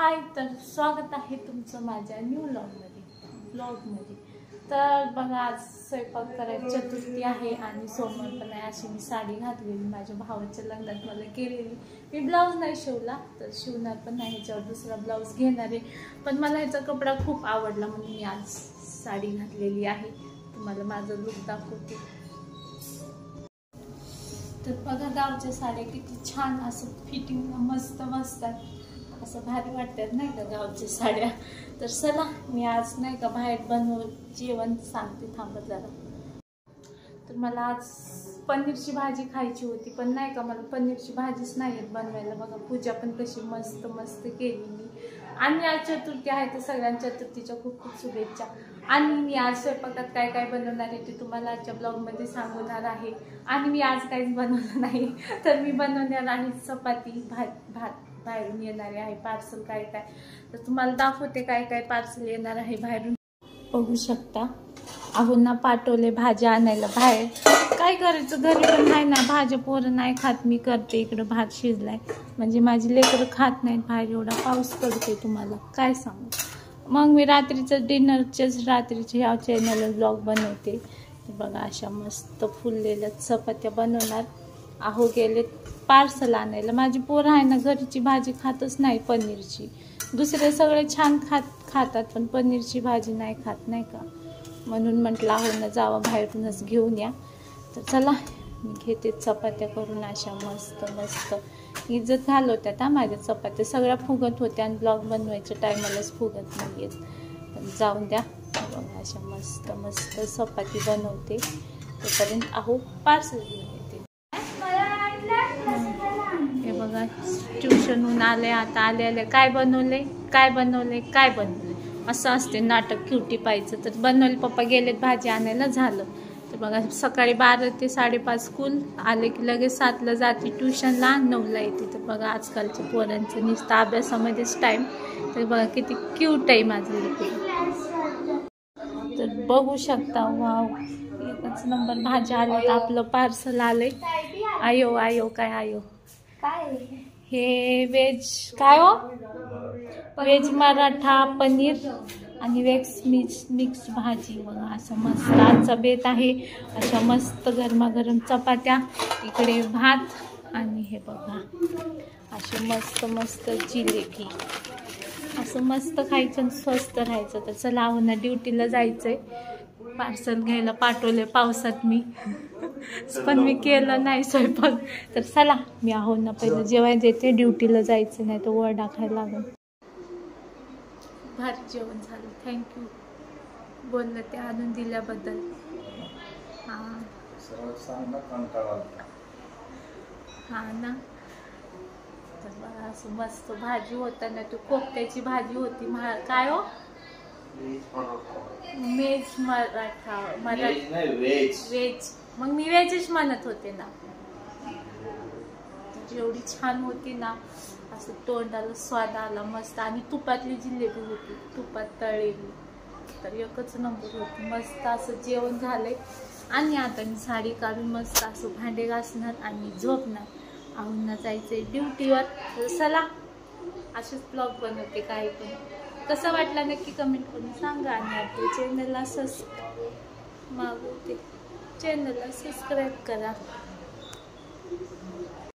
हाय, तर स्वागत आहे तुमचं माझ्या न्यू ब्लॉगमध्ये। तर बघा, आज स्वयंपाक करायची चतुर्थी आहे आणि सोमवार पण आहे। अशी मी साडी घातलेली माझ्या भावाच्या लग्नात मला केलेली। मी ब्लाऊज नाही शिवला, तर शिवणार पण नाही, ह्याच्यावर दुसरा ब्लाऊज घेणार आहे। पण मला ह्याचा कपडा खूप आवडला म्हणून मी आज साडी घातलेली आहे। तुम्हाला माझं लुक दाखवते। तर बघा, गावच्या साड्या किती छान असं फिटिंग मस्त बसतात, असं भारी वाटतात नाही का गावच्या साड्या। तर चला, मी आज नाही का बाहेर जेवण सांगते, थांबत जरा। तर मला आज पनीरची भाजी खायची होती, पण नाही का मला पनीरची भाजीच नाही येत बनवायला। बघा, पूजा पण कशी मस्त मस्त केली मी। आणि आज चतुर्थी आहे, तर सगळ्यांच्या चतुर्थीच्या खूप खूप शुभेच्छा। आणि मी आज स्वयंपाकात काय काय बनवणार आहे ते तुम्हाला आजच्या ब्लॉगमध्ये सांगणार आहे। आणि मी आज काहीच बनवलं नाही, तर मी बनवणार आहे चपाती भात बाहेरून येणारे आहे पार्सल काय काय। तर तुम्हाला दाखवते काय काय पार्सल येणार आहे बाहेरून। बघू शकता, आहोंना पाठवले भाज्या आणायला बाहेर। काय करायचं, घरी पण नाही ना भाज्या, पोरं नाही खात। मी करते इकडं, भात शिजलाय म्हणजे माझी लेकरं खात नाहीत बाहेर। एवढा पाऊस पडतोय, तुम्हाला काय सांगू। मग मी रात्रीचं रात्रीचे ह्या चॅनलला ब्लॉग बनवते। बघा, अशा मस्त फुललेल्या चपात्या बनवणार। आहो गेले पार्सल आणायला। माझी पोरं आहे ना, घरची भाजी खातच नाही पनीरची। दुसरे सगळे छान खातात, पण पनीरची भाजी नाही खात नाही का। म्हणून म्हटलं आहोंना जावा बाहेरूनच घेऊन या। तर चला, मी घेते चपात्या करून अशा मस्त मस्त। इज्जत घालवत्यात हा माझ्या चपात्या, सगळ्या फुगत होत्या आणि ब्लॉग बनवायच्या टायमालाच फुगत नाही आहेत। पण जाऊन द्या, बघा अशा मस्त मस्त चपाती बनवते। तोपर्यंत आहो पार्सल घेऊन येते। हे बघा, ट्युशनहून आले, आता आले काय बनवले असं असते नाटक क्युटी पाहायचं। तर बनवले, पप्पा गेलेत भाजी आणायला, झालं। तर बघा, सकाळी 12 ते 5:30 स्कूल, आले की लगेच 7ला जाते ट्युशनला, 9ला येते। तर बघा, आजकालच्या पोरांचं नुसतं अभ्यासामध्येच टाईम। तर बघा किती क्यूट आहे माझं लेकरं। तर बघू शकता, वाव, एकच नंबर भाज्या आल्यात। आपलं पार्सल आलंय। आयो काय हे वेज काय हो, वेज मराठा पनीर आणि मिक्स भाजी। बघा, असं मस्त आजचा बेत आहे। अशा मस्त गरमागरम चपात्या, इकडे भात, आणि हे बघा असे मस्त मस्त जिलेबी। असं मस्त खायचं आणि स्वस्त राहायचं। तर चला, आहोंना ड्युटीला जायचंय। पार्सल घ्यायला पाठवले पावसात मी, पण मी केलं नाही स्वयंपाक। तर चला, मी आहोंना पहिलं जेवायला देते, ड्युटीला जायचं नाही तर ओरडा खायला लागेल। भारी जेवण झालं, थँक्यू बोललं ते आणून दिल्याबद्दल। हा ना। तर बघा, असं मस्त भाजी होता ना, तू कोफ्त्याची भाजी होती। काय हो, वेज मग मी वेजच म्हणत होते ना। एवढी छान होती ना, असं तोंडाला स्वाद आला मस्त। आणि तुपातली जिलेबी होती, तुपात तळलेली, तर एकच नंबर होती मस्त। असं जेवण झालंय आणि आता मी साडी काढून मस्त असं भांडे घासणार आणि झोपणार। आहोंना जायचंय ड्युटीवर। तर चला, असेच ब्लॉग बनवते काही पण। कसं वाटला नक्की कमेंट करून सांगा। आणि आपल्या चॅनलला सबस्क्राईब करा।